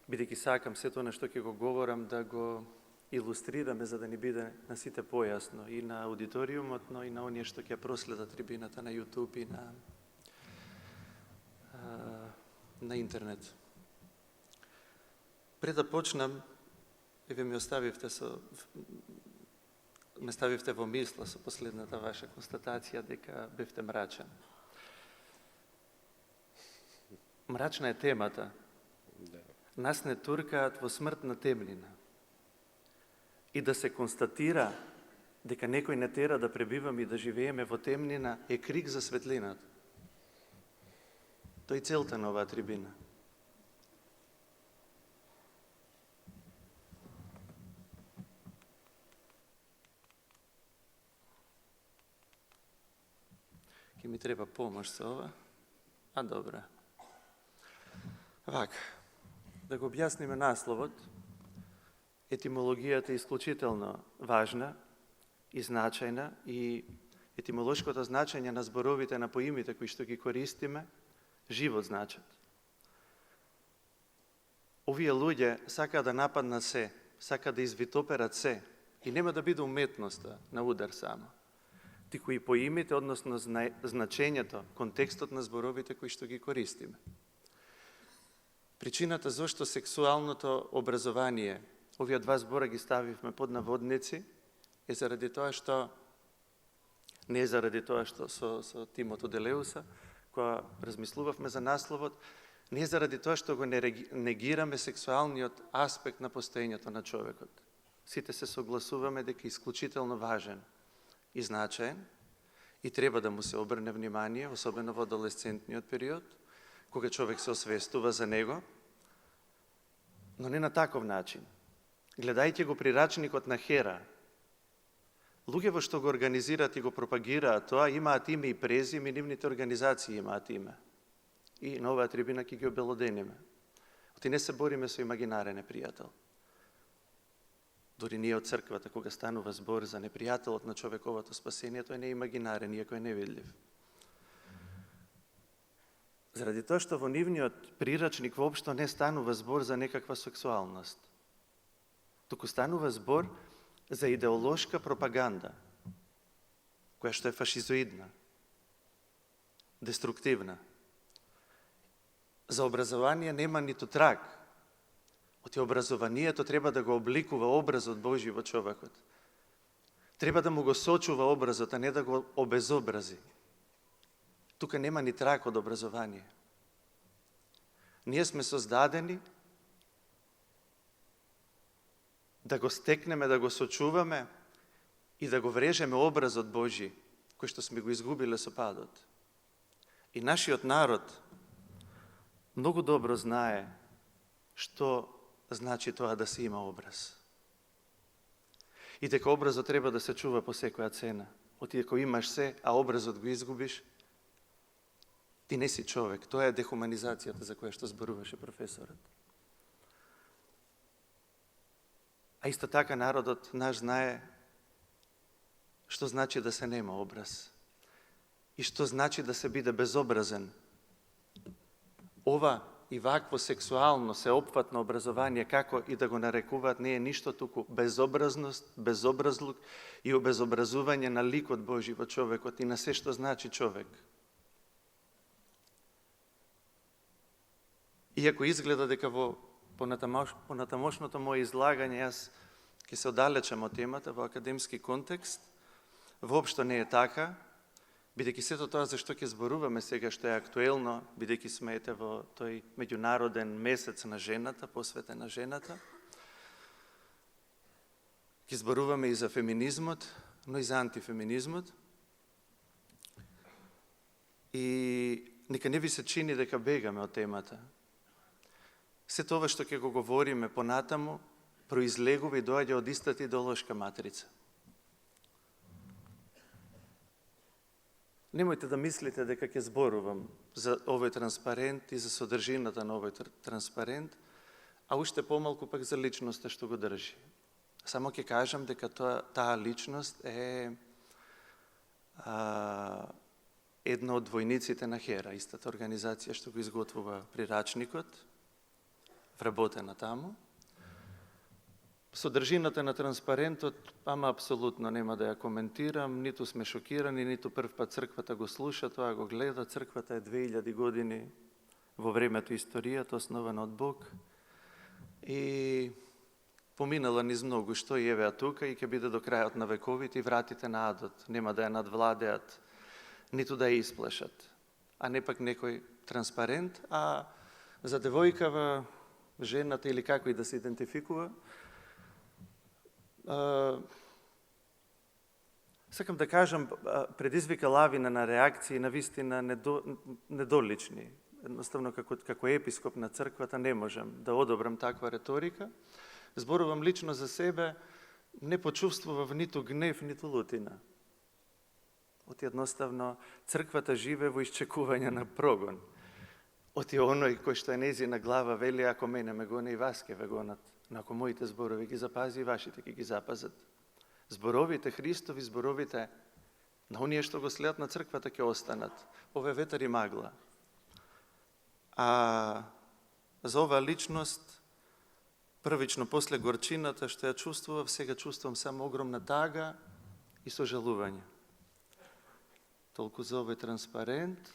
бидејќи сакам сето на што ќе го говорам да го илустрираме за да ни биде на сите појасно и на аудиториумот, но и на оние што ќе проследат трибината на YouTube и на интернет. Пред да почнам, еве ме ставивте во мисла со последната ваша констатација дека бевте мрачен. Мрачна е темата. Нас не туркаат во смртна темнина. И да се констатира дека некој не тера да пребиваме и да живееме во темнина е крик за светлината. Тој целта на оваа трибина. Ке ми треба помош со ова. Добра. Вака, да го објасниме насловот. Етимологијата е исклучително важна и значајна и етимолошкото значење на зборовите на поимите кои што ги користиме, живот значат. Овие луѓе сакаат да нападнат се, сакаат да извитоперат се и нема да биде уметноста на удар само. Туку и поимите, односно значењето, контекстот на зборовите кои што ги користиме. Причината зашто сексуалното образование, овие два збора ги ставивме под наводници, е заради тоа што, не е заради тоа што со Тимото Делеуса, кога размислувавме за насловот, не е заради тоа што го негираме сексуалниот аспект на постоењето на човекот. Сите се согласуваме дека е исклучително важен и значаен и треба да му се обрне внимание, особено во адолесцентниот период, кога човек се освестува за него, но не на таков начин. Гледајќи го прирачникот на Хера, луѓе во што го организираат и го пропагираат тоа, имаат име и презиме, нивните организации имаат име. И на оваа трибина ќе ги обелодениме. Оти не се бориме со имагинарен непријател. Дори ние од црквата, кога станува збор за непријателот на човековото спасение, тој не е имагинарен, иако е невидлив. Заради тоа што во нивниот прирачник воопшто не станува збор за некаква сексуалност. Туку станува збор за идеолошка пропаганда, која што е фашизоидна, деструктивна. За образование нема ниту траг. Оти образованието треба да го обликува образот Божи во човекот. Треба да му го сочува образот, а не да го обезобрази. Тука нема ни траг од образование. Ние сме создадени да го стекнеме, да го сочуваме и да го врежеме образот Божи, кој што сме го изгубиле со падот. И нашиот народ многу добро знае што значи тоа да се има образ. И дека образот треба да се чува по секоја цена. Оти ако имаш се, а образот го изгубиш, ти не си човек. Тоа е дехуманизацијата за која што зборуваше професорот. А исто така народот наш знае што значи да се нема образ и што значи да се биде безобразен. Ова и вакво сексуално сеопфатно образование, како и да го нарекуваат, не е ништо туку безобразност, безобразлук и обезобразување на ликот Божи во човекот и на се што значи човек. Иако изгледа дека во понатамошното моје излагање јас ќе се оддалечам од темата во академски контекст, воопшто не е така, бидејќи сето тоа за што ќе зборуваме сега што е актуелно, бидејќи сме во тој меѓународен месец на жената, посветен на жената, ќе зборуваме и за феминизмот, но и за антифеминизмот. И нека не ви се чини дека бегаме од темата. Сето ова што ќе го говориме понатаму, произлегува и доаѓа од истата идеолошка матрица. Немојте да мислите дека ќе зборувам за овој транспарент и за содржината на овој транспарент, а уште помалку пак за личноста што го држи. Само ќе кажам дека таа личност е една од војниците на Хера, истата организација што го изготвува прирачникот, вработена таму. Содржината на транспарентот, ама апсолутно нема да ја коментирам, ниту сме шокирани, ниту прв пат црквата го слуша, тоа го гледа. Црквата е 2000 години во времето историјата, основана од Бог. И поминала низ многу што и евеа тука и ќе биде до крајот на вековите и вратите на адот. Нема да ја надвладеат, ниту да ја исплашат. А не пак некој транспарент, а за девојкава, жената или како и да се идентификува, сакам да кажам, предизвика лавина на реакции на вистина недолични. Едноставно, како епископ на црквата не можам да одобрам таква реторика. Зборувам лично за себе, не почувствував ниту гнев, ниту лутина. Оти едноставно, црквата живе во исчекување на прогон. Оти оној кој што е незина глава вели, ако мене ме гоне и вас ке ве гонат. Но ако моите зборови ги запази, и вашите ќе ги запазат. Зборовите Христови, зборовите на оние што го следат на црквата ќе останат. Ова е ветер и магла. А за оваа личност, првично после горчината што ја чувствував, сега чувствувам само огромна тага и сожалување. Толку за овој транспарент.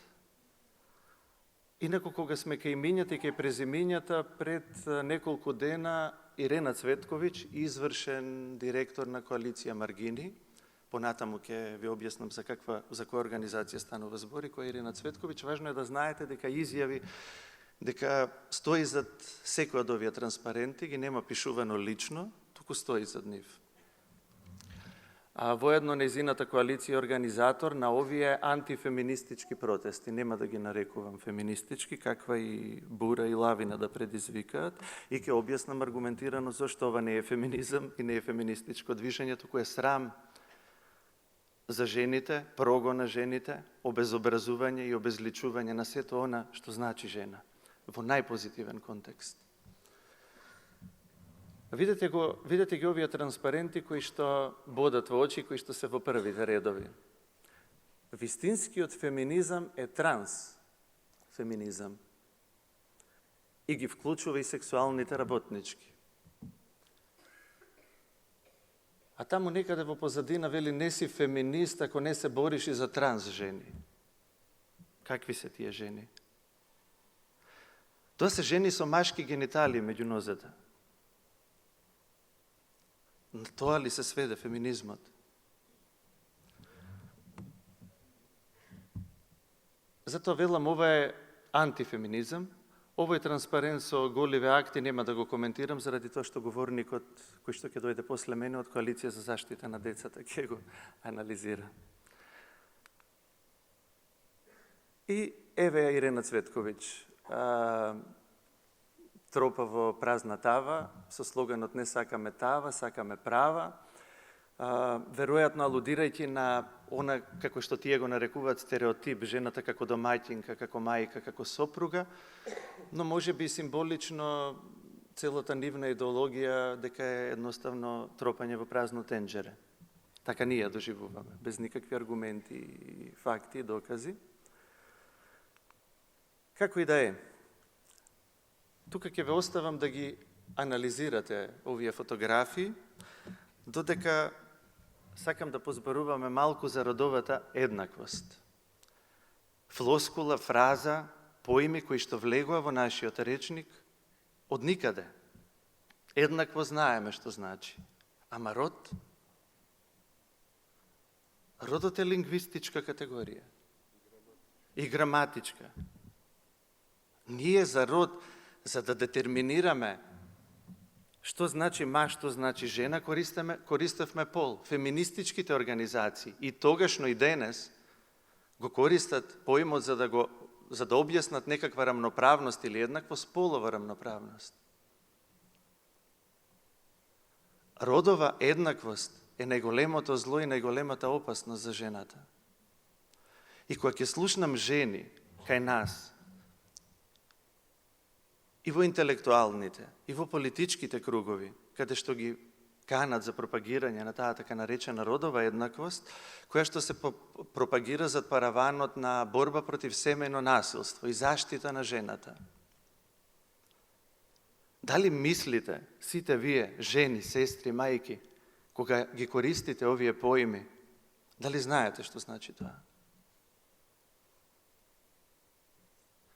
Инако, кога сме кај имињата и кај презимињата, пред неколку дена Ирена Цветковиќ, извршен директор на коалиција Маргини, понатаму ќе ви објаснам за која организација станува збор и која е Ирена Цветковиќ, важно е да знаете дека изјави дека стои зад секој од овие транспаренти, ги нема пишувано лично, туку стои зад нив. А воедно нејзината коалиција е организатор на овие антифеминистички протести. Нема да ги нарекувам феминистички, каква и бура и лавина да предизвикаат. И ќе објаснам аргументирано зашто ова не е феминизам и не е феминистичко движење, туку е срам за жените, прогон на жените, обезобразување и обезличување на сето она што значи жена, во најпозитивен контекст. Видете ги овие транспаренти кои што бодат во очи, кои што се во првите редови. Вистинскиот феминизам е трансфеминизам и ги вклучува и сексуалните работнички. А таму некаде во позадина вели не си феминист ако не се бориш и за транс жени. Какви се тие жени? Тоа се жени со машки гениталии меѓу нозете. На тоа ли се сведе феминизмот? Затоа велам, ова е антифеминизам. Овој транспарент со голиве акти нема да го коментирам, заради тоа што говорникот, кој што ќе дојде после мене од Коалиција за заштита на децата, ќе го анализира. И еве Ирена Цветковиќ. Тропа во празна тава, со слоганот не сакаме тава, сакаме права, веројатно алудирајќи на она, како што тие го нарекуваат стереотип, жената како домаќинка, како мајка, како сопруга, но може би символично целата нивна идеологија дека е едноставно тропање во празно тенџере. Така ние ја доживуваме, без никакви аргументи, факти и докази. Како и да е, тука ќе ве оставам да ги анализирате овие фотографии, додека сакам да позборуваме малку за родовата еднаквост. Флоскула, фраза, поими кои што влегува во нашиот речник од никаде. Еднакво знаеме што значи. Ама род? Родот е лингвистичка категорија. И граматичка. Ние за род, за да детерминираме што значи маж, што значи жена, користевме пол. Феминистичките организации и тогашно и денес го користат поимот за да објаснат некаква рамноправност или еднаквост, полова рамноправност. Родова еднаквост е најголемото зло и најголемата опасност за жената. И кога ќе слушнам жени кај нас, и во интелектуалните, и во политичките кругови, каде што ги канат за пропагирање на таа така наречена родова еднаквост, која што се пропагира зад параванот на борба против семејно насилство и заштита на жената. Дали мислите, сите вие, жени, сестри, мајки, кога ги користите овие поими, дали знаете што значи тоа?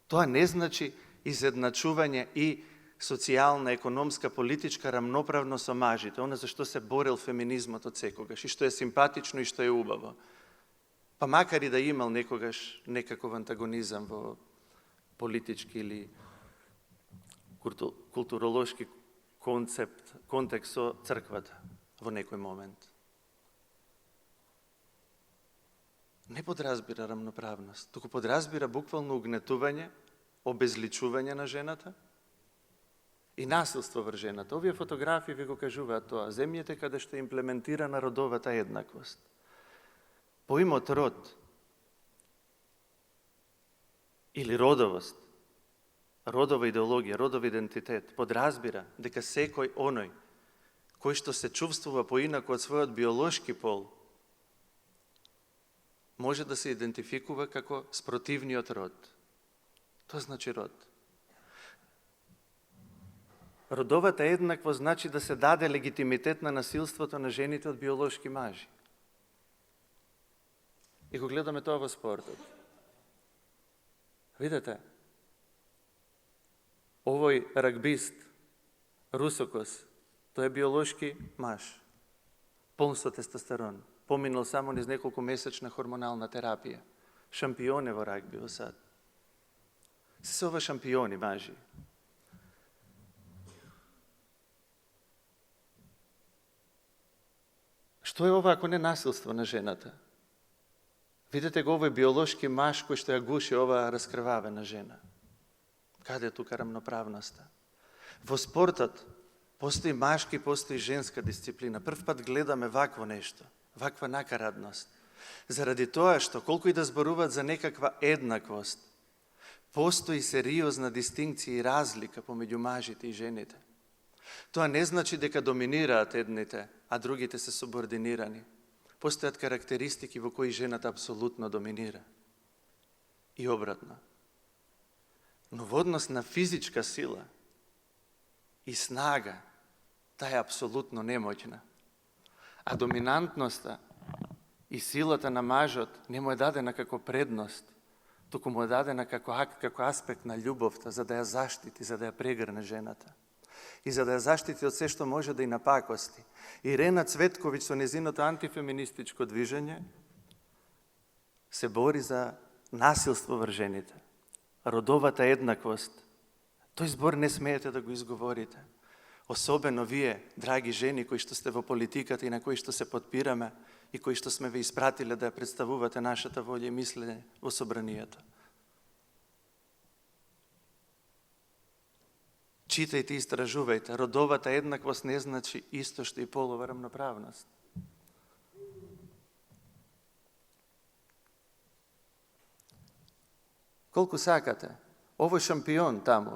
Тоа не значи изедначување и социјална, економска, политичка рамноправност со мажите, она за што се борел феминизмот од секогаш, и што е симпатично и што е убаво. Па макар и да имал некогаш некаков антагонизам во политички или културолошки контекст со црквата во некој момент. Не подразбира рамноправност, туку подразбира буквално угнетување, обезличување на жената и насилство врз жената. Овие фотографии ви го кажуваат тоа. Земјите каде што е имплементирана родовата еднаквост. Поимот род или родовост, родова идеологија, родов идентитет, подразбира дека секој оној кој што се чувствува поинаку од својот биолошки пол, може да се идентификува како спротивниот род. Тоа значи род. Родовата еднаквост значи да се даде легитимитет на насилството на жените од биолошки мажи. И го гледаме тоа во спортот. Видете, овој рагбист, русокос, тој е биолошки маж, полн со тестостерон, поминал само низ неколку месечна хормонална терапија. Шампион е во рагби во сад. Се ова шампиони мажи. Што е ова ако не насилство на жената? Видете го овој биолошки маж кој што ја гуши оваа раскрвавена жена. Каде е тука рамноправноста? Во спортот постои машки, постои женска дисциплина. Прв пат гледаме вакво нешто, ваква накарадност. Заради тоа што колку и да зборуваат за некаква еднаквост, постои сериозна дистинкција и разлика помеѓу мажите и жените. Тоа не значи дека доминираат едните, а другите се субординирани. Постојат карактеристики во кои жената апсолутно доминира. И обратно. Но во однос на физичка сила и снага, таа е апсолутно немоќна. А доминантноста и силата на мажот не му е дадена како предност, туку му е дадена како аспект на љубовта, за да ја заштити, за да ја прегрне жената. И за да ја заштити од се што може да и напакости. Ирена Цветковиќ со незиното антифеминистичко движење се бори за насилство врз жените. Родовата еднаквост. Тој збор не смеете да го изговорите. Особено вие, драги жени, кои што сте во политиката и на кои што се подпираме и кои што сме ве испратиле да ја представувате нашата волја и мислење во собранието. Читајте и истражувајте. Родовата еднаквост не значи исто што и полова рамноправност. Колку сакате, овој шампион таму,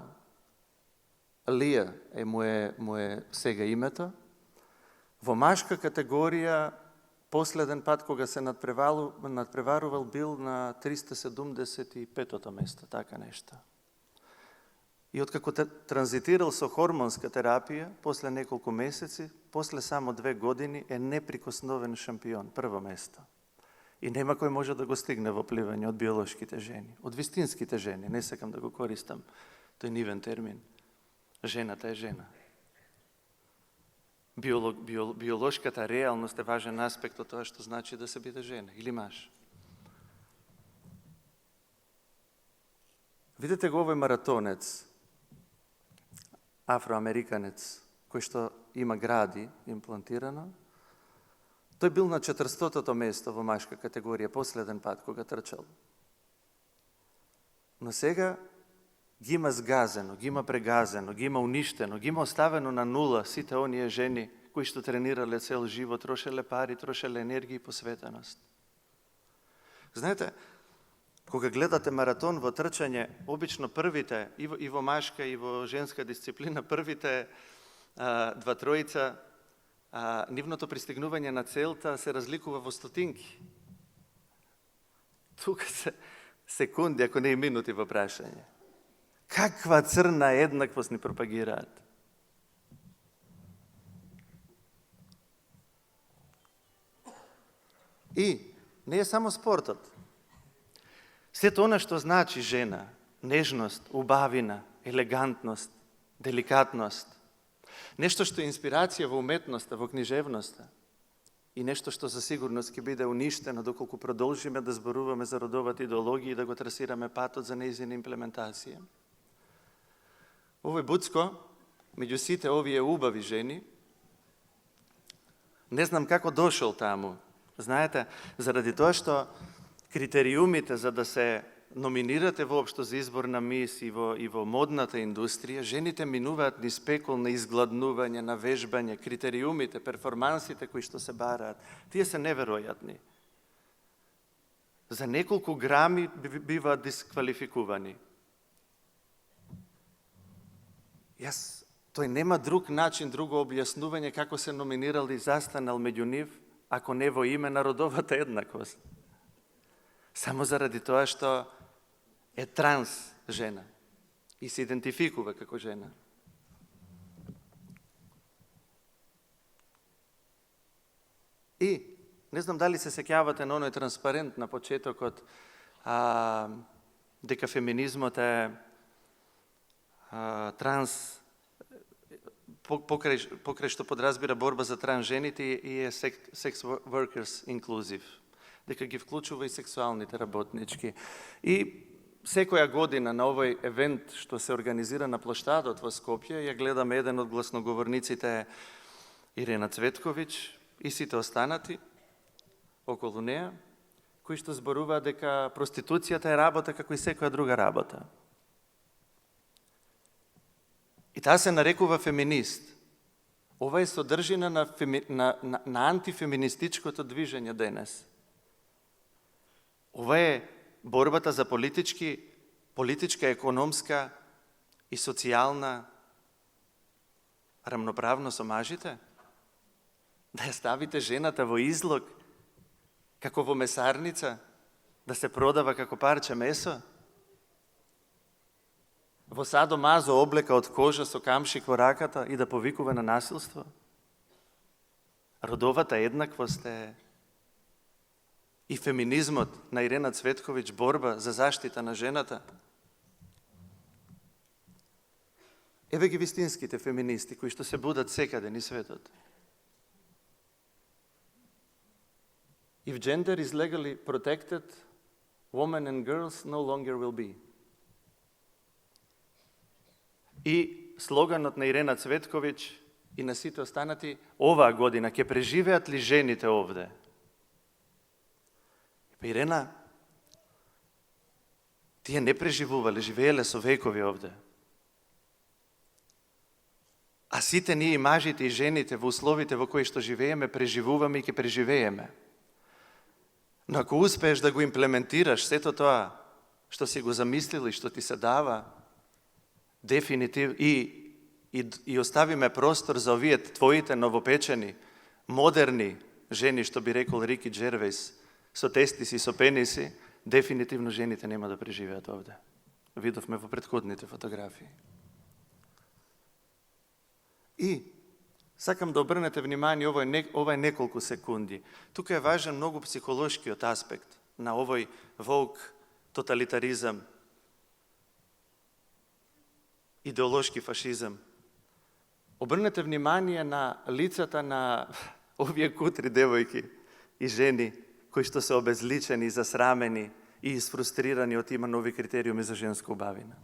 Лија му е сега името, во машка категорија последен пат кога се надпреварувал бил на 375-то место, така нешто. И откако транзитирал со хормонска терапија, после неколку месеци, после само 2 години е неприкосновен шампион, прво место. И нема кој може да го стигне во пливање од биолошките жени, од вистинските жени, не сакам да го користам тој нивен термин. Жената е жена. Биолошката реалност е важен аспект од тоа што значи да се биде жена или маж. Видете го овој маратонец, афроамериканец, кој што има гради имплантирано. Тој бил на 400-то место во машка категорија последен пат кога трчал. Но сега ги има згазено, ги има прегазено, ги има уништено, ги има оставено на нула сите оние жени кои што тренирале цел живот, трошеле пари, трошеле енергија и посветеност. Знаете, кога гледате маратон во трчање, обично првите, и во машка и во женска дисциплина, првите два тројца, нивното пристигнување на целта се разликува во стотинки. Тука се секунди, ако не и минути во прашање. Каква црна еднаквост ни пропагираат? I nije samo sportot. Sve to ono što znači žena, nežnost, ubavina, elegantnost, delikatnost, nešto što je inspiracija v umetnosti, v književnosti i nešto što za sigurnost ki bude uništeno, dokолку продовжиме да зборуваме за родовата идеологија и да го трасираме патот за нејзина имплементација. Ovo je Bucko, među site ovije ubavi ženi. Ne znam kako došao tamo. Znate, zaradi to što kriterijumite za da se nominirate uopšte za izbor na mis i vo modната industrija, ženite minuvат ni spekul na izgladnuvanje, na vežbanje, kriterijumite, performansite koji što se barat. Tije se neverojatni. Za nekoliko grami biva diskvalifikovani. To nema drug način, drugo objasnuvanje kako se nominirali zastanal među njih, ako ne vo ime narodovata jednakost. Samo zaradi toga što je trans žena i se identifikuje kako žena. I ne znam da li se sekjavate na onoj transparent na početok od дека феминизмот е транс, покрај што подразбира борба за транс жените и е sex workers inclusive, дека ги вклучува и сексуалните работнички. И секоја година на овој евент што се организира на площадот во Скопје, ја гледаме еден од гласноговорниците Ирена Цветковиќ и сите останати околу неа, кои што зборуваат дека проституцијата е работа како и секоја друга работа. И таа се нарекува феминист. Ова е содржина на антифеминистичкото движење денес. Ова е борбата за политичка, економска и социјална рамноправност со мажите. Да ја ставите жената во излог, како во месарница, да се продава како парче месо. Во садо мазо облека од кожа со камшик во раката и да повикува на насилство. Родовата еднаквост е и феминизмот на Ирена Цветковиќ, борба за заштита на жената. Еве ги вистинските феминисти кои што се будат секаде низ светот. If gender is legally protected, women and girls no longer will be. И слоганот на Ирена Цветковиќ и на сите останати, оваа година ќе преживеат ли жените овде? Па Ирена, тие не преживувале, живееле со векови овде. А сите ние и мажите и жените во условите во кои што живееме, преживуваме и ќе преживееме. Но ако успееш да го имплементираш сето тоа што си го замислил и што ти се дава, дефинитив и оставиме простор за овие твоите новопечени, модерни жени, што би рекол Рики Джервейс, со тестиси, со пениси, дефинитивно жените нема да преживеат овде. Видовме во претходните фотографии. И сакам да обрнете внимание, ова е неколку секунди. Тука е важен многу психолошкиот аспект на овој воук тоталитаризам, идеолошки фашизам. Обрнете внимание на лицата на овие кутри девојки и жени кои што се обезличени, засрамени и изфрустрирани од има нови критериуми за женска убавина.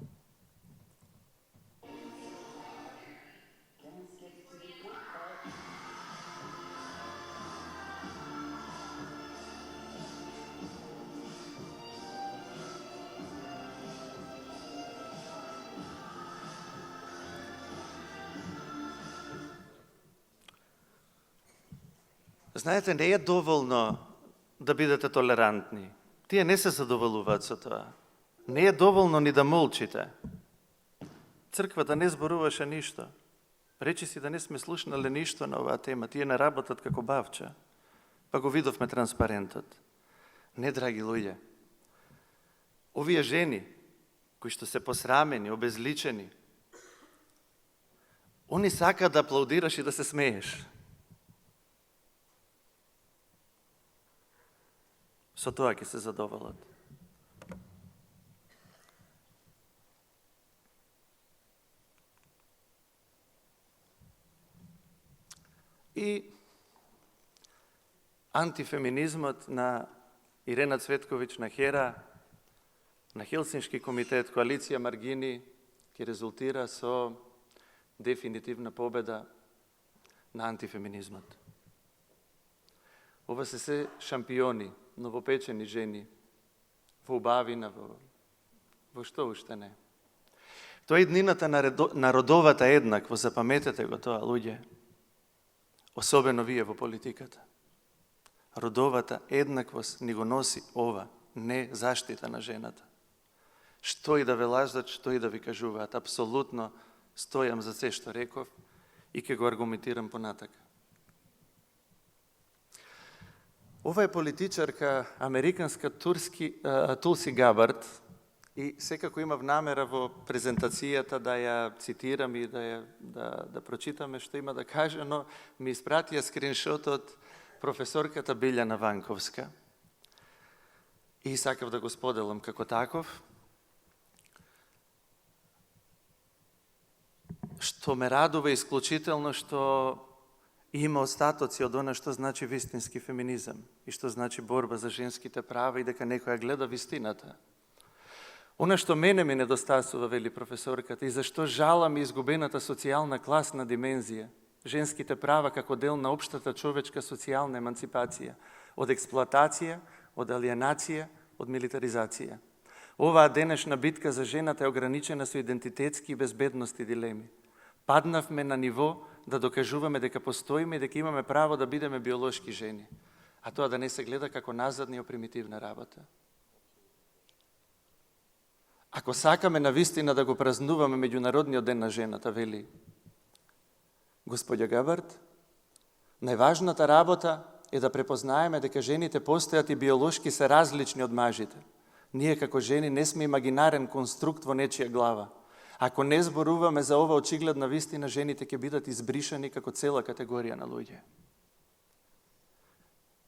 Знаете, не е доволно да бидете толерантни. Тие не се задоволуваат со тоа. Не е доволно ни да молчите. Црквата не зборуваше ништо. Речи си да не сме слушнали ништо на оваа тема. Тие не работат како бавча. Па го видовме транспарентот. Не, драги луѓе. Овие жени, кои што се посрамени, обезличени, они сакаат да аплаудираш и да се смееш. Со тоа ќе се задоволат. И антифеминизмот на Ирена Цветковиќ, на Хера, на Хелсиншки комитет, коалиција Маргини, ќе резултира со дефинитивна победа на антифеминизмот. Ова се шампиони, новопечени жени, во убавина, во што уште не. Тоа е иднината на родовата еднакво, запаметете го тоа, луѓе. Особено вие во политиката. Родовата еднаквост ни го носи ова, не заштита на жената. Што и да ве лажат, што и да ви кажуваат, апсолутно стојам за се што реков и ќе го аргументирам понатака. Ова е политичарка американска Тулси Габард и секако имав намера во презентацијата да ја цитирам и да прочитаме што има да каже, но ми испратија скриншот од професорката Билјана Ванковска и сакав да го споделам како таков, што ме радува исклучително што има остатоци од она што значи вистински феминизам и што значи борба за женските права и дека некоја гледа вистината. Она што мене ми недостасува, вели професорката, и зашто жалам изгубената социјална класна димензија, женските права како дел на општата човечка социјална еманципација, од експлоатација, од алиенација, од милитаризација. Оваа денешна битка за жената е ограничена со идентитетски и безбедности дилеми. Паднавме на ниво да докажуваме дека постоиме и дека имаме право да бидеме биолошки жени, а тоа да не се гледа како назадна и примитивна работа. Ако сакаме навистина да го празнуваме Меѓународниот ден на жената, вели господја Габард, најважната работа е да препознаеме дека жените постојат и биолошки се различни од мажите. Ние како жени не сме имагинарен конструкт во нечија глава. Ако не зборуваме за ова очигледна вистина, жените ќе бидат избришани како цела категорија на луѓе.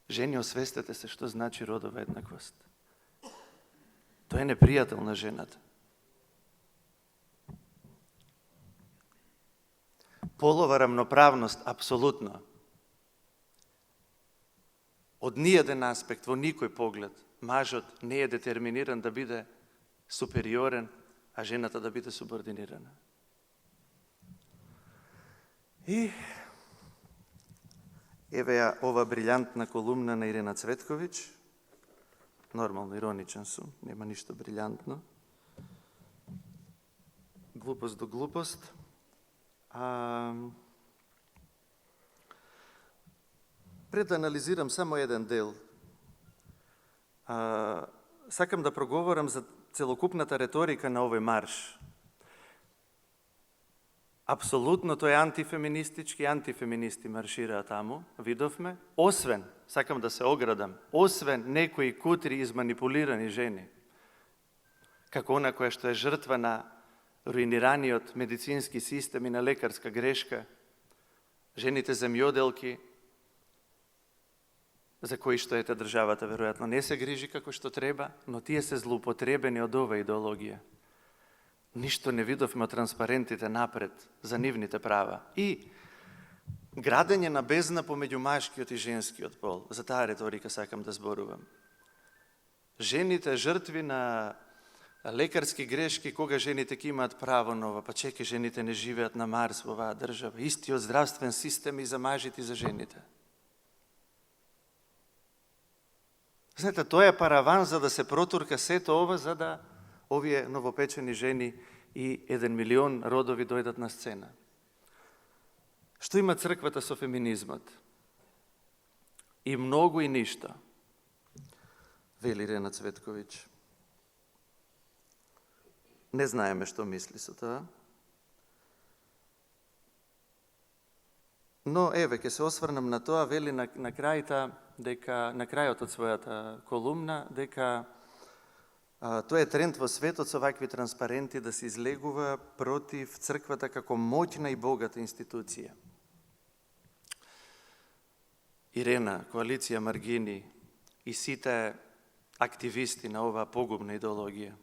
Жени, освестете се што значи родова еднаквост. Тоа е непријател на жената. Полова рамноправност, апсолутно. Од ниеден аспект, во никој поглед, мажот не е детерминиран да биде супериорен, а жената да биде субординирана. И еве ја ова брилјантна колумна на Ирена Цветковиќ. Нормално, ироничен сум, нема ништо брилјантно. Глупост до глупост. Пред да анализирам само еден дел, сакам да проговорам за целокупната реторика на овој марш. Апсолутно тој е антифеминистички, антифеминисти маршираа таму, видовме, освен, сакам да се оградам, освен некои кутри изманипулирани жени, како она која што е жртва на руинираниот медицински систем и на лекарска грешка, жените земјоделки, за кои што ете државата веројатно не се грижи како што треба, но тие се злоупотребени од оваа идеологија. Ништо не видовме од транспарентите напред за нивните права. И градење на бездна помеѓу машкиот и женскиот пол. За таа реторика сакам да зборувам. Жените жртви на лекарски грешки, кога жените ќе имаат право на ова, па чеки, жените не живеат на Марс во оваа држава. Истиот здравствен систем и за мажите и за жените. Знаете, тоа е параван за да се протурка сето ова, за да овие новопечени жени и 1 милион родови дојдат на сцена. Што има црквата со феминизмот? И многу и ништо, вели Ирена Цветковиќ. Не знаеме што мисли со тоа. Но еве, ќе се осврнам на тоа, вели на крајот од својата колумна, дека тоа е тренд во светот со вакви транспаренти да се излегува против црквата како моќна и богата институција. Ирена, коалиција Маргини и сите aktivisti na ova pogubna ideologija.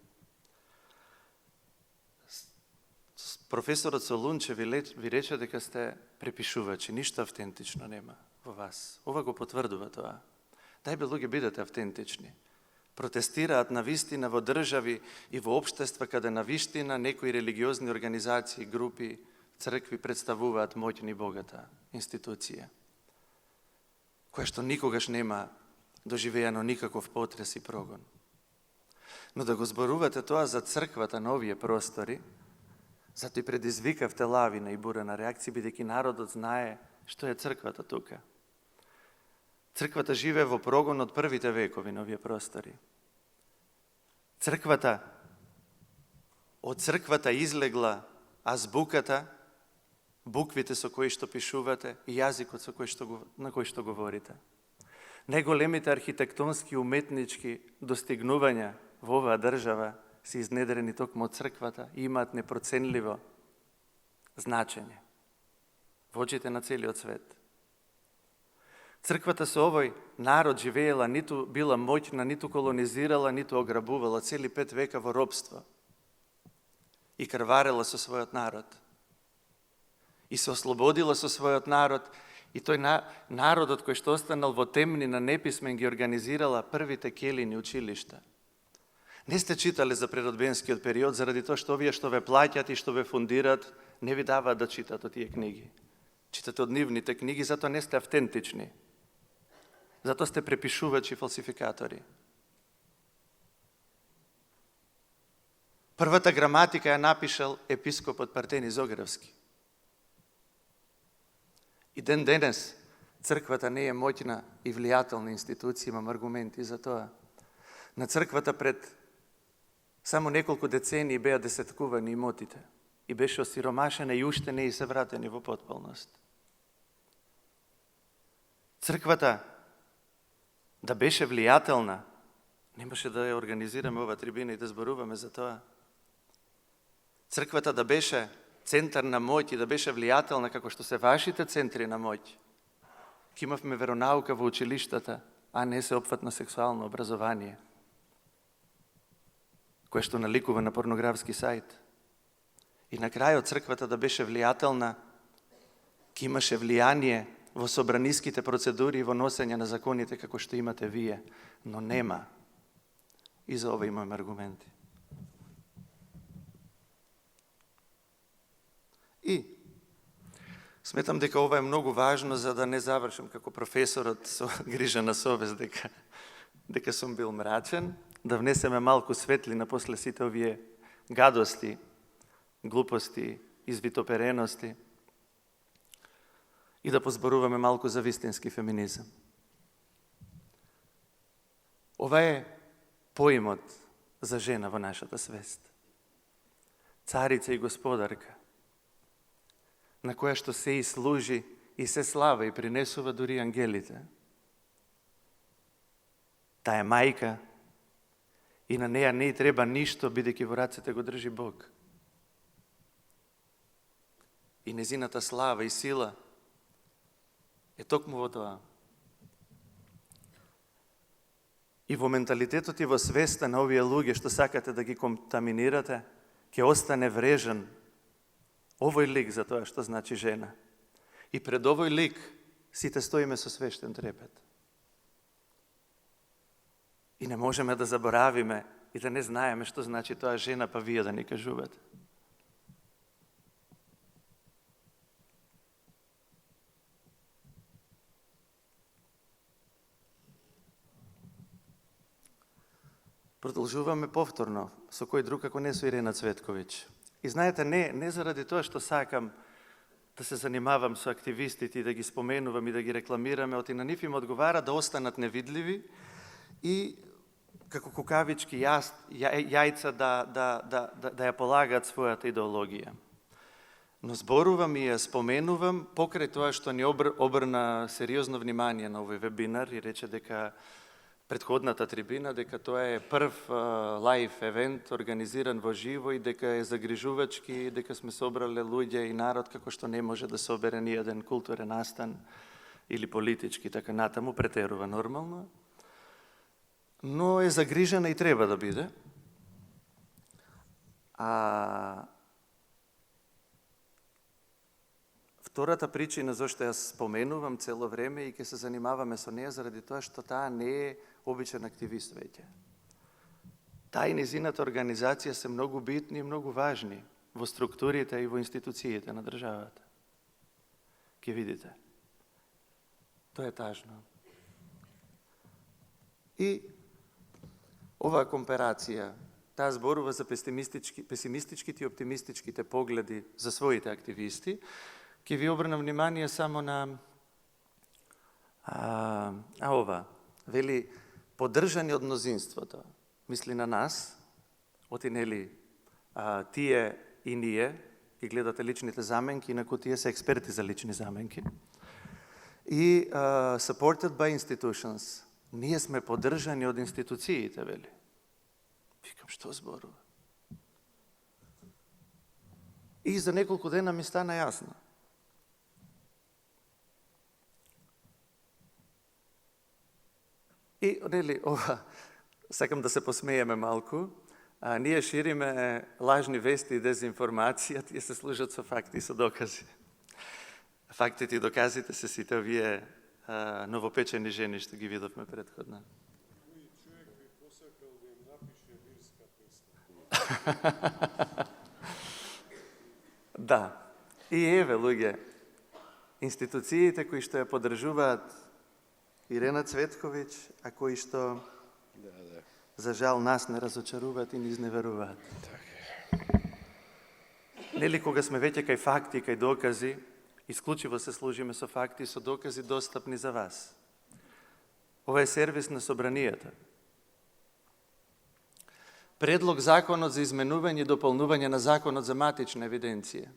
Profesor Solunče, vi reče, дека сте препишувачи, ништо автентично нема во вас. Ова го потврдува тоа. Дај бе луѓе бидете автентични. Протестираат на вистина во држави и во општества каде на вистина некои религиозни организации, групи, цркви представуваат моќна и богата институција, која што никогаш нема доживеано никаков потрес и прогон. Но да го зборувате тоа за црквата на овие простори, зато и предизвикавте лавина и бурена реакција, бидејќи народот знае што е црквата тука. Црквата живее во прогон од првите векови на овие простори. Од црквата излегла азбуката, буквите со кои што пишувате и јазикот на кој што говорите. Најголемите архитектонски уметнички достигнувања во оваа држава се изнедрени токму од црквата и имаат непроценливо значење во очите на целиот свет. Црквата со овој народ живеела, ниту била моќна, ниту колонизирала, ниту ограбувала цели 5 века во робство и крварела со својот народ. И се ослободила со својот народ и тој народот кој што останал во темнина, неписмен, ги организирала првите келини училишта. Не сте читале за преродбенскиот период, заради тоа што овие што ве плаќат и што ве фундират, не ви даваат да читате тие книги. Читате од нивните книги, затоа не сте автентични. Затоа сте препишувачи, фалсификатори. Првата граматика ја напишал епископот Партени Зогревски. И ден денес црквата не е моќна и влијателна институција, имам аргументи за тоа. На црквата пред само неколку децении беа десеткувани имотите и беше осиромашена и уште не и се вратени во потполност. Црквата да беше влијателна, немаше да ја организираме ова трибина и да зборуваме за тоа. Црквата да беше центар на моќ и да беше влијателна како што се вашите центри на моќ. Ке имавме веронаука во училиштата, а не се опфатно сексуално образование, кое што наликува на порнографски сајт. И на крајот црквата да беше влијателна, ке имаше влијание во собраниските процедури и во носење на законите како што имате вие, но нема. И за ова имаме аргументи. И сметам дека ова е многу важно за да не завршам како професорот со грижа на совест дека сум бил мрачен, да внесеме малку светлина после сите овие гадости, глупости, извитоперености и да позборуваме малку за вистински феминизам. Ова е поимот за жена во нашата свест. Царица и господарка, на која што се и служи и се слава и принесува дури ангелите. Таа е мајка и на неја не треба ништо, бидејќи во рацете го држи Бог. И незината слава и сила е токму во тоа. И во менталитетот и во свеста на овие луѓе што сакате да ги контаминирате, ќе остане врежен овој лик за тоа што значи жена. И пред овој лик сите стоиме со свештен трепет. И не можеме да заборавиме и да не знаеме што значи тоа жена, па вие да ни кажувате. Продолжуваме повторно со кој друг ако не со Ирена Цветковиќ. И знаете, не заради тоа што сакам да се занимавам со активистите и да ги споменувам и да ги рекламираме, оти на нив им одговара да останат невидливи и како кукавички јајца да ја полагаат својата идеологија. Но зборувам и ја споменувам покрај тоа што ни обрна сериозно внимание на овој вебинар и рече дека предходната трибина, дека тоа е прв лайв евент организиран во живо и дека е загрижувачки, дека сме собрале луѓе и народ како што не може да собере ни еден културен настан или политички, така натаму, претерува нормално. но е загрижена и треба да биде. А втората причина зашто ја споменувам цело време и ќе се занимаваме со неја заради тоа што таа не е обичен активист веќе. Таа и незината организација се многу битни и многу важни во структурите и во институциите на државата. Ке видите. Тоа е тажно. И оваа комперација, таа зборува за песимистичките и оптимистичките погледи за своите активисти. Ке ви обрнам внимание само на ова. Вели, поддржани од мнозинството. Мисли на нас, оти нели тие и ние, ги гледате личните заменки, инаку тие се експерти за лични заменки. И supported by institutions. Ние сме поддржани од институциите, вели. Викам, што зборува? И за неколку дена ми стана јасно. И, нели, ова, сакам да се посмееме малку, ние шириме лажни вести и дезинформација, тие се служат со факти и со докази. Фактите и доказите се сите овие новопечени жени што ги видовме претходно. Кој човек би посакал да им напише вирска песна? Да. И еве, луѓе, институциите кои што ја поддржуваат Ирена Цветковиќ, а кои што за жал нас не разочаруваат и не изневеруваат. Нели кога сме веќе кај факти, кај докази, исклучиво се служиме со факти и со докази достапни за вас. Ова е сервис на собранијата. Предлог законот за изменување и дополнување на законот за матична евиденција,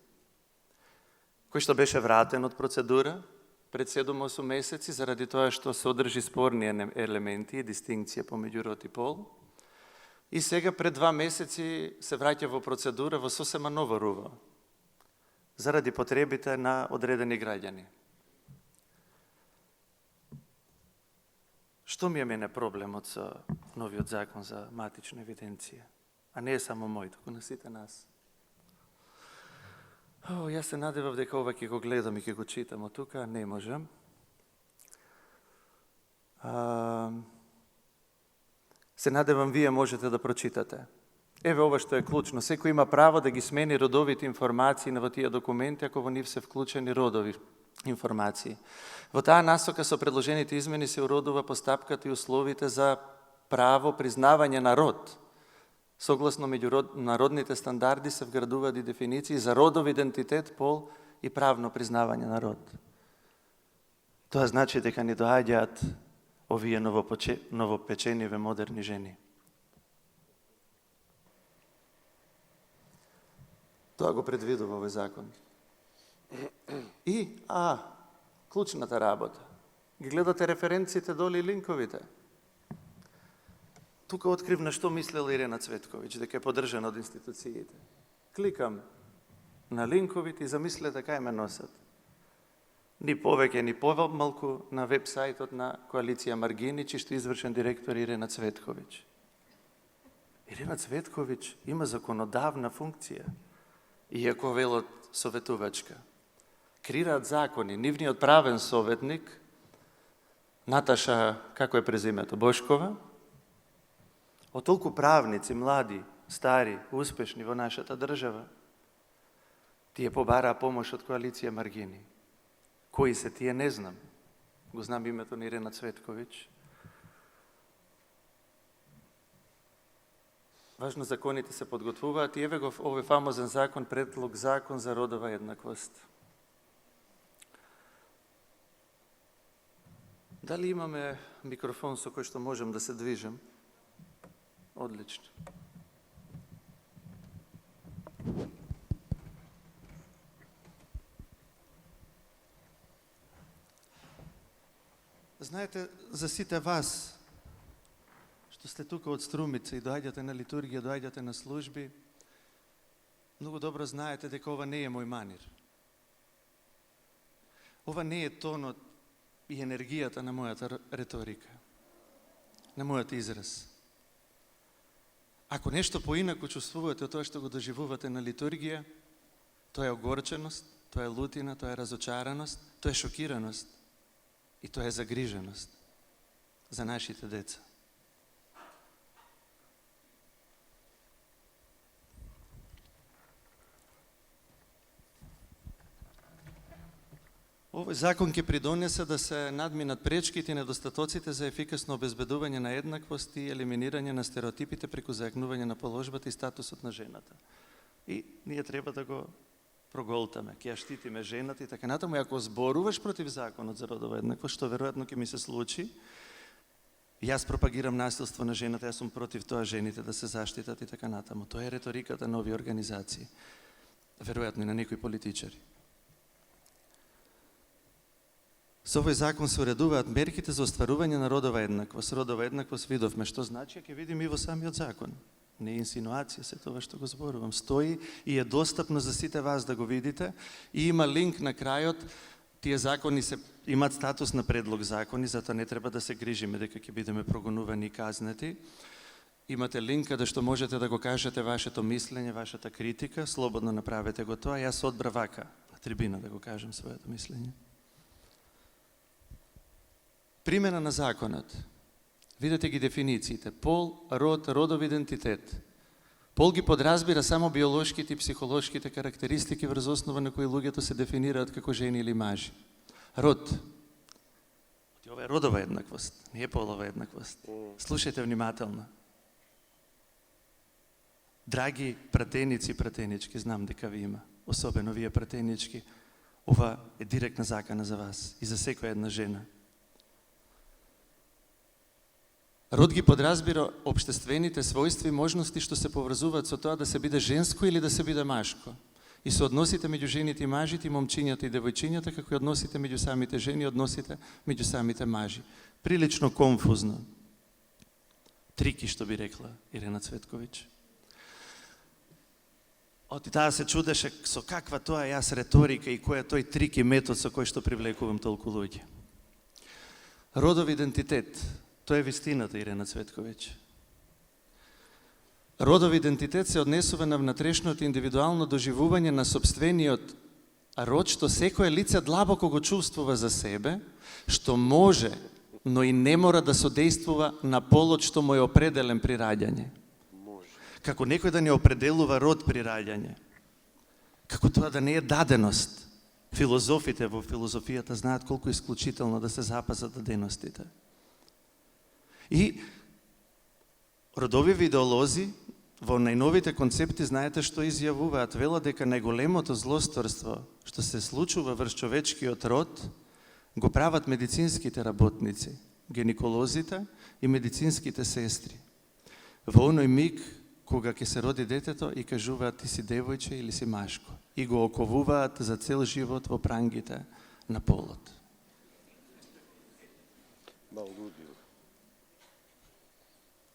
кој што беше вратен од процедура пред 7-8 месеци заради тоа што се одржи спорни елементи и дистинкција помеѓу род и пол. И сега пред 2 месеци се враќа во процедура во сосема нова рува, заради потребите на одредени граѓани. Што ми е мене проблемот со новиот закон за матична евиденција? А не е само мој, туку на сите нас. Јас се надевав дека ова ќе го гледам и ќе го читам од тука, не можам. Се надевам вие можете да прочитате. Еве ова што е клучно. Секој има право да ги смени родовите информации во тие документи, ако во нив се вклучени родови информации. Во таа насока со предложените измени се уродува постапката и условите за право признавање на род. Согласно меѓународните стандарди се вградуваат и дефиниции за родов идентитет, пол и правно признавање на род. Тоа значи дека ни доаѓаат овие новопечениве модерни жени. Тоа го предвидува овој закон. И, клучната работа. Ги гледате референциите доли и линковите. Тука открив на што мислела Ирена Цветковиќ, дека е поддржана од институциите. Кликам на линковите и замислете кај ме носат. Ни повеќе, ни помалку на веб-сајтот на Коалиција Маргини, чишто извршен директор Ирена Цветковиќ. Ирена Цветковиќ има законодавна функција, иако велот советувачка. Крираат закони. Нивниот правен советник, Наташа, како е презимето, Бошкова, од толку правници, млади, стари, успешни во нашата држава, тие побараа помош од Коалиција Маргини. Кои се тие, не знам. Го знам името на Ирена Цветковиќ. Важно, законите се подготвуваат и еве го овој фамозен закон, предлог закон за родова еднаквост. Дали имаме микрофон со кој што можем да се движим? Одлично. Знаете, за сите вас, што сте тука од Струмица и доаѓате на литургија, доаѓате на служби, многу добро знаете дека ова не е мој манир. Ова не е тонот и енергијата на мојата реторика. на мојот израз. Ако нешто поинаку чувствувате од тоа што го доживувате на литургија, тоа е огорченост, тоа е лутина, тоа е разочараност, тоа е шокираност и тоа е загриженост за нашите деца. Овој закон ќе придонесе да се надминат пречките и недостатоците за ефикасно обезбедување на еднаквост и елиминирање на стереотипите преку зајакнување на положбата и статусот на жената. И ние треба да го проголтаме, ќе ја штитиме жената и така натаму. И ако зборуваш против законот за родова еднаквост, што веројатно ќе ми се случи, јас пропагирам насилство на жената, јас сум против тоа жените да се заштитат и така натаму. Тоа е реториката на овие организации. Веројатно и на некои политичари. Со овој закон се уредуваат мерките за остварување на родова еднаквост. Родова еднаквост видовме што значи, ќе видим и во самиот закон. Не е инсинуација, се тоа што го зборувам. Стои и е достапно за сите вас да го видите и има линк на крајот. Тие закони имаат статус на предлог закони, затоа не треба да се грижиме дека ќе бидеме прогонувани и казнети. Имате линк каде што можете да го кажете вашето мислење, вашата критика, слободно направете го тоа. Јас одбра вака на трибина да го кажам своето мислење. Примена на законот. Видете ги дефинициите. Пол, род, родов идентитет. Пол ги подразбира само биолошките и психолошките карактеристики врз основа на кои луѓето се дефинираат како жени или мажи. Род. Ова е родова еднаквост, не е полова еднаквост. Слушајте внимателно. Драги пратеници и пратенички, знам дека ви има, особено вие пратенички, ова е директна закана за вас и за секоја една жена. Род ги подразбира општествените својства и можности што се поврзуваат со тоа да се биде женско или да се биде машко. И со односите меѓу жените и мажите, и момчињата и девојчињата, како и односите меѓу самите жени и односите меѓу самите мажи. Прилично конфузно. Трики, што би рекла Ирена Цветковиќ. Оти таа се чудеше со каква тоа јас реторика и кој е тој трик и метод со кој што привлекувам толку луѓе. Родов идентитет. Тоа е вистината, Ирена Цветковиќ. Родов идентитет се однесува на внатрешното индивидуално доживување на сопствениот род, што секое лице длабоко го чувствува за себе, што може, но и не мора да содействува на полот што му е определен при раѓање. Како некој да не определува род при раѓање. Како тоа да не е даденост. Филозофите во филозофијата знаат колку е исклучително да се запазат даденостите. И родовиви идеолози во најновите концепти знаете што изјавуваат, велат дека најголемото злосторство што се случува врз човечкиот род го прават медицинските работници, гинеколозите и медицинските сестри. Во оној миг кога ќе се роди детето и кажуваат ти си девојче или си машко и го оковуваат за цел живот во прангите на полот.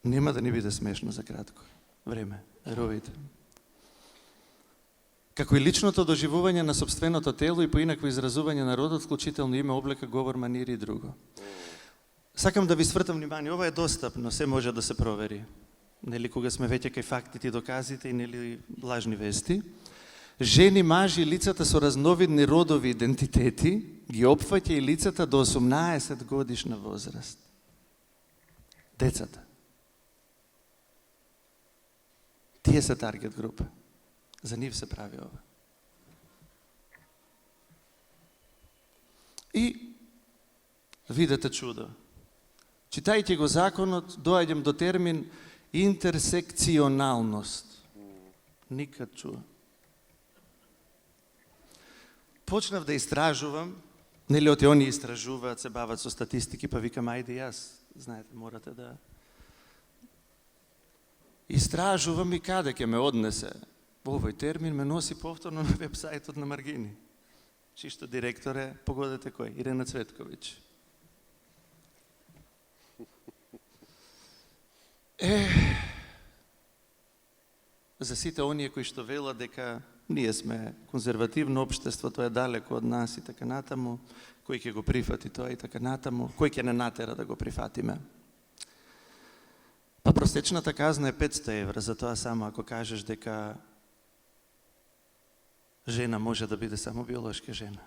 Нема да ни биде смешно за кратко време, верувайте. Како и личното доживување на сопственото тело и поинакво изразување на родот, вклучително име, облека, говор, манири и друго. Сакам да ви свртам внимание, ова е достапно, се може да се провери. Нели кога сме веќе кај фактите и доказите и нели лажни вести. Жени, мажи, лицата со разновидни родови идентитети ги опфаќа и лицата до 18 годишна возраст. Децата. Тие се таргет група. За нив се прави ова. И видете чудо. Читајќи го законот, доаѓам до термин интерсекционалност. Никад чува. Почнав да истражувам, нели оти они истражуваат, се бават со статистики, па викам, ајде јас, знаете, морате да истражувам и каде ќе ме однесе. Овој термин ме носи повторно на вебсајтот на Маргини. Чишто директор е, погодете кој, Ирена Цветковиќ. За сите оние кои што велат дека ние сме конзервативно општество, тоа е далеко од нас и така натаму, кој ќе го прифати тоа и така натаму, кој ќе не натера да го прифатиме. Просечната казна е 500 евра, затоа само ако кажеш дека жена може да биде само биолошка жена.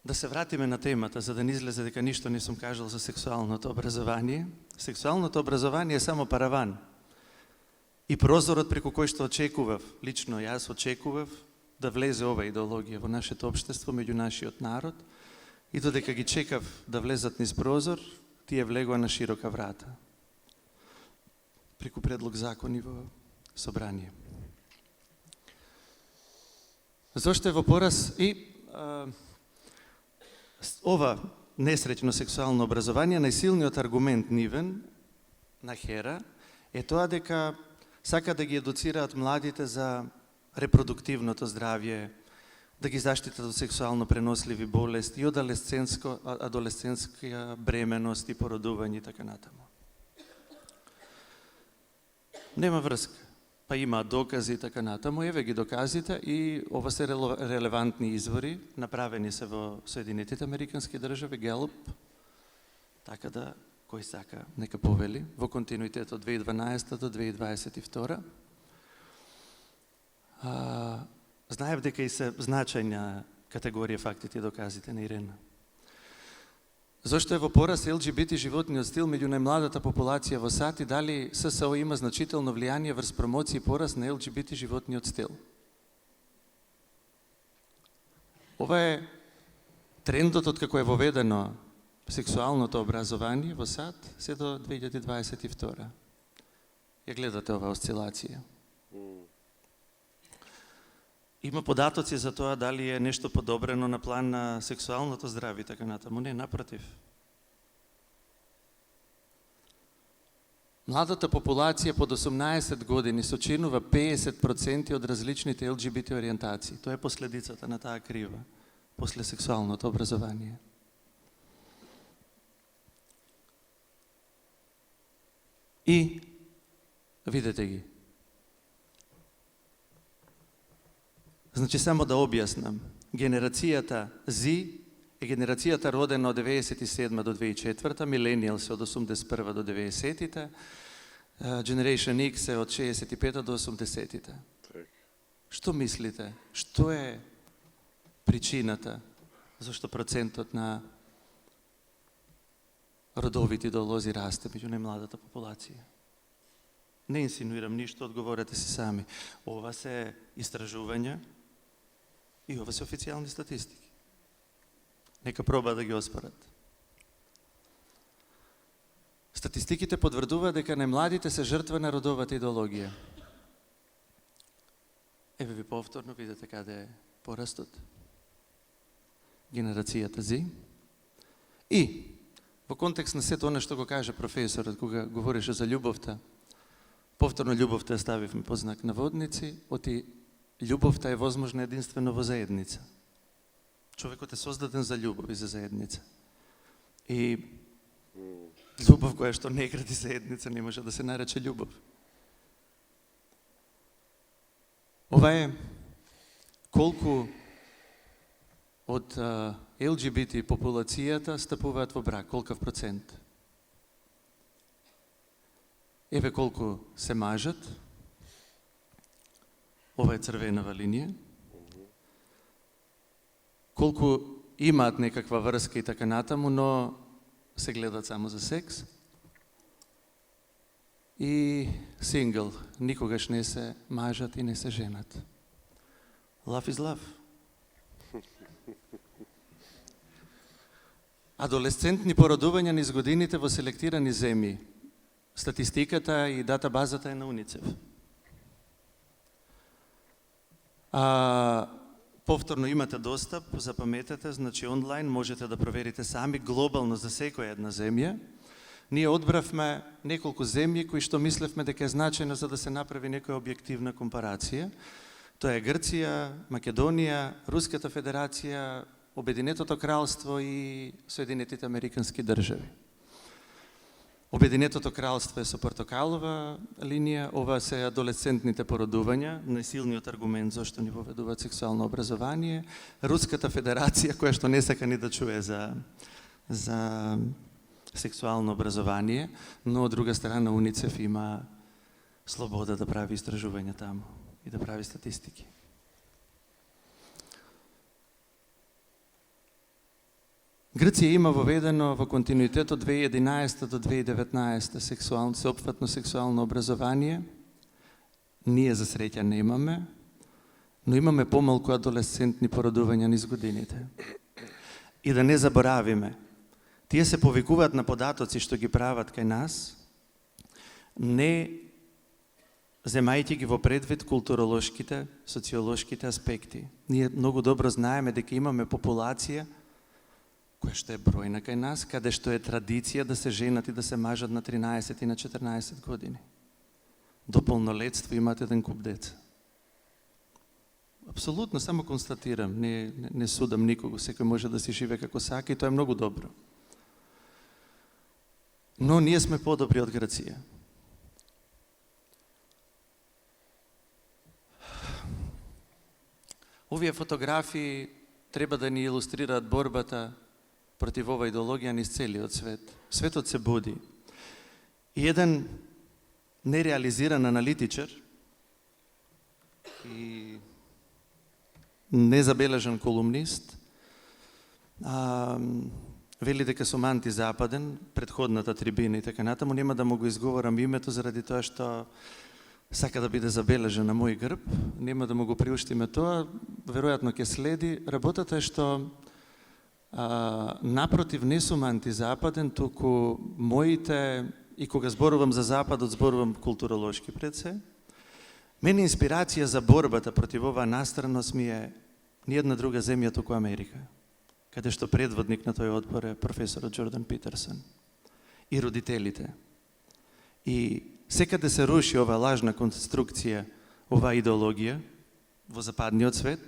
Да се вратиме на темата, за да не излезе дека ништо не сум кажал за сексуалното образование. Сексуалното образование е само параван. И прозорот преку кој што очекував, лично јас очекував, да влезе ова идеологија во нашето општество, меѓу нашиот народ, и додека ги чекав да влезат низ прозор, тие влегоа на широка врата. Преку предлог закони во собрание. Зошто е во пораз и ова несреќно сексуално образование, најсилниот аргумент нивен на Хера е тоа дека сака да ги едуцираат младите за репродуктивното здравје, да ги заштитат од сексуално преносливи болести и од адолесцентска бременост и породување и така натаму. Нема врска, па има докази и така натаму, еве ги доказите и ова се релевантни извори, направени се во Соединетите Американски држави, Галуп, така да кој сака, нека повели, во континуитет од 2012 до 2022. Знаев дека и се значајна категорија фактите и доказите на Ирена. Зошто е во пораз ЛГБТ животниот стил меѓу најмладата популација во САД и дали ССО има значително влијание врз промоција и пораз на ЛГБТ животниот стил? Ова е трендот од како е воведено сексуалното образование во САД се до 2022. Ја гледате ова осцилација. Има податоци за тоа дали е нешто подобрено на план на сексуалното здравје и така натаму. Не, напротив. Младата популација под 18 години сочинува 50% од различните ЛГБТ ориентации. Тоа е последицата на таа крива после сексуалното образование. И видете ги. Значи, само да објаснам. Генерацијата Z е генерацијата родена од 97 до 2004, Millennials од 81 до 90-тите, Generation X е од 65 до 80-тите. Што мислите? Што е причината зашто процентот на родовите идеолози расте меѓу најмладата популација? Не инсинуирам ништо, одговорете си сами. Ова се истражувања и ова се официјални статистики. Нека проба да ги оспорат. Статистиките потврдуваат дека најмладите се жртва на родовата идеологија. Еве ви повторно видите каде е порастот. Генерацијата Z. И во контекст на сето оно што го каже професорот кога говореше за љубовта, повторно љубовта ја ставивме под знак наводници, оти љубовта е возможна единствено во заедница. Човекот е создаден за љубов и за заедница. И љубов која што не гради заедница не може да се нарече љубов. Ова е колку од ЛГБТ популацијата стапуваат во брак, колкав процент? Еве колку се мажат. Ова е црвенава линија. Колку имаат некаква врска и така натаму, но се гледат само за секс. И сингл, никогаш не се мажат и не се женат. Love is love. Адолесцентни породувања низ годините во селектирани земји. Статистиката и датабазата е на УНИЦЕФ. Повторно имате достап, запаметете, значи онлайн можете да проверите сами глобално за секоја една земја. Ние одбравме неколку земји кои што мислевме дека е значајно за да се направи некоја објективна компарација. Тоа е Грција, Македонија, Руската Федерација, Обединетото кралство и Соединетите Американски држави. Обединетото кралство е со портокалова линија, ова се адолесцентните породувања, најсилниот аргумент зашто ни воведуваат сексуално образование, Руската федерација која што не сака ни да чуе за сексуално образование, но од друга страна УНИЦЕФ има слобода да прави истражувања таму и да прави статистики. Грција има воведено во континуитет од 2011 до 2019 сеопфатно сексуално образование. Ние за среќа немаме, но имаме помалку адолесцентни породувања низ годините. И да не заборавиме, тие се повикуваат на податоци што ги прават кај нас, не земајќи ги во предвид културолошките, социолошките аспекти. Ние многу добро знаеме дека имаме популација која што е бројна кај нас, каде што е традиција да се женат и да се мажат на 13 и на 14 години. До полнолетство имаат еден куп деца. Апсолутно, само констатирам, не судам никого, секој може да си живе како сака и тоа е многу добро. Но ние сме подобри од Грција. Овие фотографии треба да ни илустрираат борбата против ова идеологија низ целиот свет. Светот се буди. И еден нереализиран аналитичар и незабележан колумнист вели дека сум антизападен, предходната трибина и така натаму, нема да му го изговорам името заради тоа што сака да биде забележен на мој грб, нема да му го приуштиме тоа, веројатно ќе следи. Работата е што напротив, не сум антизападен, туку моите, и кога зборувам за Западот, зборувам културолошки пред се. Мене инспирација за борбата против оваа настраност ми е ниедна друга земја туку Америка, каде што предводник на тој одбор е професорот Джордан Питерсон и родителите. И секаде се руши оваа лажна конструкција, оваа идеологија во западниот свет.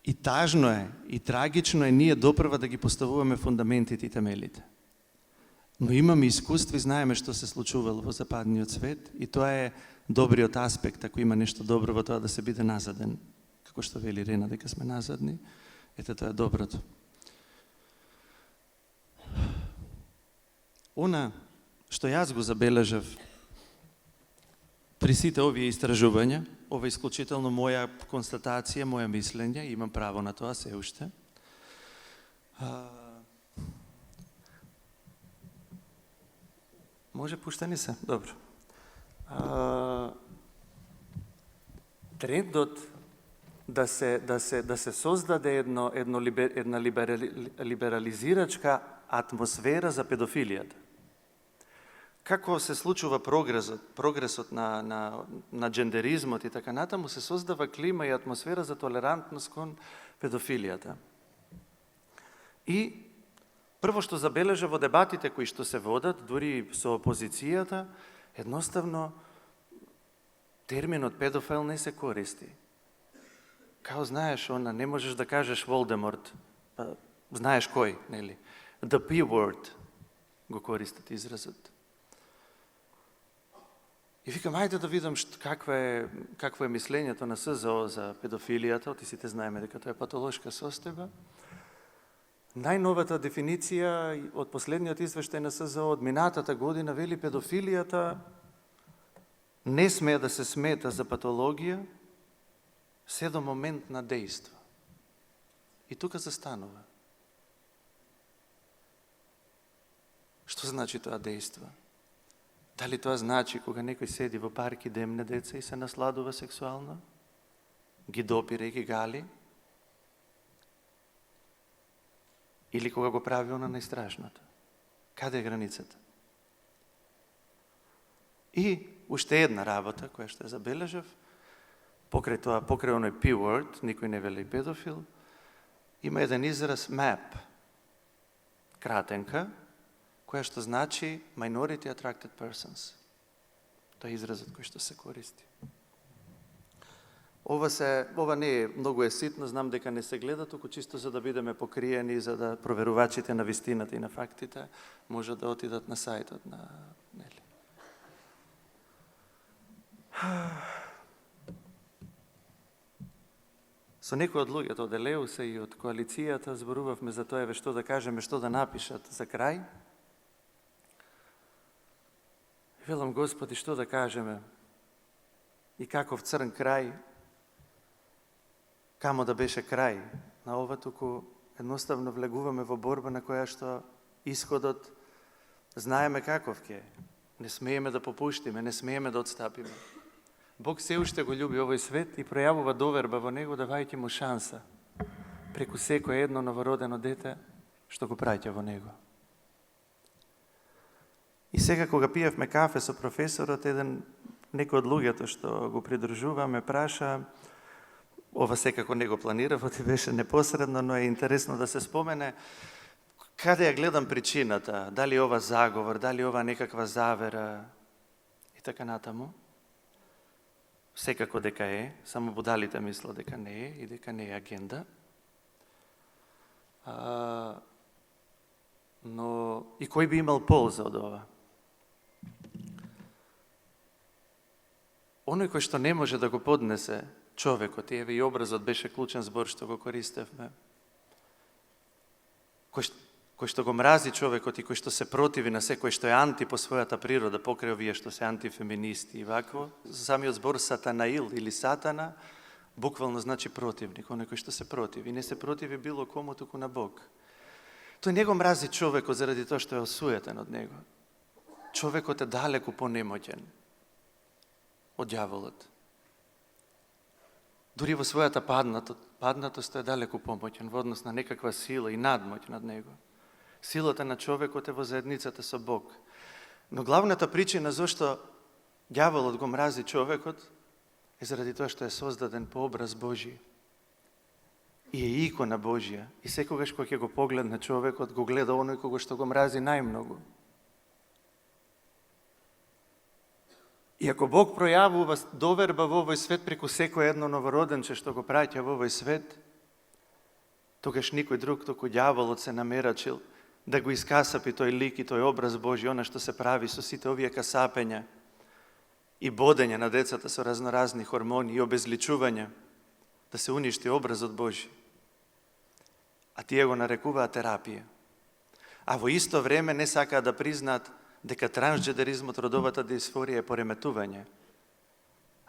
И тажно е, и трагично е ние допрва да ги поставуваме фундаментите и темелите. Но имаме искуство и знаеме што се случувало во западниот свет и тоа е добриот аспект, ако има нешто добро во тоа да се биде назаден, како што вели Рена дека сме назадни, ете тоа е доброто. Она што јас го забележав при сите овие истражувања, ова е исклучително моја констатација, моја мислење, имам право на тоа се уште. Може пуштани се? Добро. Трендот да се создаде една либерализирачка атмосфера за педофилијата. Како се случува прогресот на джендеризмот и така натаму, се создава клима и атмосфера за толерантност кон педофилијата. И прво што забележа во дебатите кои што се водат, дури со опозицијата, едноставно терминот педофил не се користи. Као знаеш, не можеш да кажеш Волдеморт, знаеш кој, нели? The P-word го користат изразот. И викам, ајде да видам какво е мислењето на СЗО за педофилијата, ти сите знаеме дека тоа е патолошка состојба. Најновата дефиниција од последниот извештај на СЗО од минатата година вели педофилијата не смее да се смета за патологија се до момент на дејство. И тука застанува. Што значи тоа дејство? Дали тоа значи кога некој седи во парк и демне деца и се насладува сексуално? Ги допира и ги гали? Или кога го прави она најстражното? Каде е границата? И уште една работа која што ја забележав, покрај оној P-word, никој не вели педофил, има еден израз MAP, кратенка, која што значи Minority Attracted Persons. Тоа е изразот кој што се користи. Ова не е, многу е ситно, знам дека не се гледа, туку чисто за да бидеме покриени, за да проверувачите на вистината и на фактите може да отидат на сајтот на нели. Со некои од луѓето од Елеуса и од коалицијата зборувавме за тоа што да кажеме, што да напишат за крај. Велам, Господи, што да кажеме и каков црн крај, камо да беше крај на ова, туку едноставно влегуваме во борба на која што исходот знаеме каков ќе е. Не смееме да попуштиме, не смееме да отстапиме. Бог се уште го љуби овој свет и пројавува доверба во него, давајќи му шанса преку секое едно новородено дете што го праќа во него. И сега кога пиевме кафе со професорот, некој од луѓето што го придружува ме праша, ова секако не го планирав, ти беше непосредно, но е интересно да се спомене, каде ја гледам причината, дали ова заговор, дали ова некаква завера и така натаму. Секако дека е, само будалите мислат дека не е и дека не е агенда. Но и кој би имал полза од ова? Оној кој што не може да го поднесе човекот, и еве и образот беше клучен збор што го користевме, кој што го мрази човекот и кој што се противи на секој што е анти по својата природа, покрај овие што се антифеминисти и вакво, самиот збор сатанаил или сатана, буквално значи противник, оној кој што се противи. Не се противи било кому, туку на Бог. Тој не го мрази човекот заради тоа што е осуетен од него. Човекот е далеку понемоќен од ѓаволот. Дури во својата паднатост е далеку помоќен во однос на некаква сила и надмоќ над него. Силата на човекот е во заедницата со Бог. Но главната причина зашто ѓаволот го мрази човекот е заради тоа што е создаден по образ Божи. И е икона Божја. И секогаш кога ќе го погледне човекот, го гледа оној кого што го мрази најмногу. И ако Бог пројавува доверба во овој свет преку секој едно новороденче што го праќа во овој свет, тогаш никој друг, току ѓаволот се намерачил да го искасапи тој лик и тој образ Божи, она што се прави со сите овие касапења и бодење на децата со разноразни хормони и обезличување, да се уништи образот Божи. А тие го нарекуваат терапија. А во исто време не сакаат да признаат дека трансџендеризмот, родовата дисфорија е пореметување.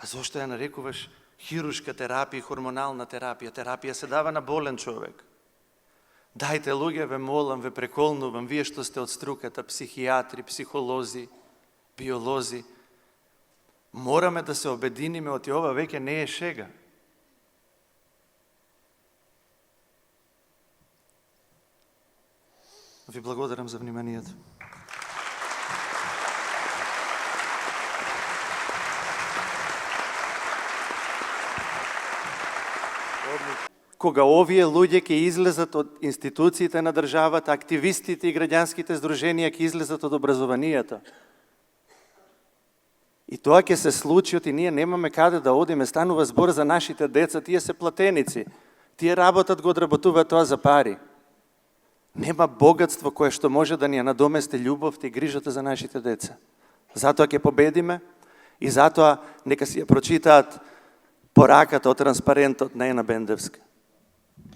А зошто ја нарекуваш хируршка терапија, хормонална терапија? Терапија се дава на болен човек. Дајте, луѓе, ве молам, ве преколнувам, вие што сте од струката, психијатри, психолози, биолози, мораме да се обединиме, оти ова веќе не е шега. Ви благодарам за вниманието. Кога овие луѓе ќе излезат од институциите на државата, активистите и граѓанските здруженија ќе излезат од образованието. И тоа ќе се случи, и ние немаме каде да одиме, станува збор за нашите деца, тие се платеници, тие работат, го одработуваат тоа за пари. Нема богатство кое што може да ни ја надомести љубовта и грижата за нашите деца. Затоа ќе победиме и затоа нека си ја прочитаат пораката од транспарентот на Ена Бендевска.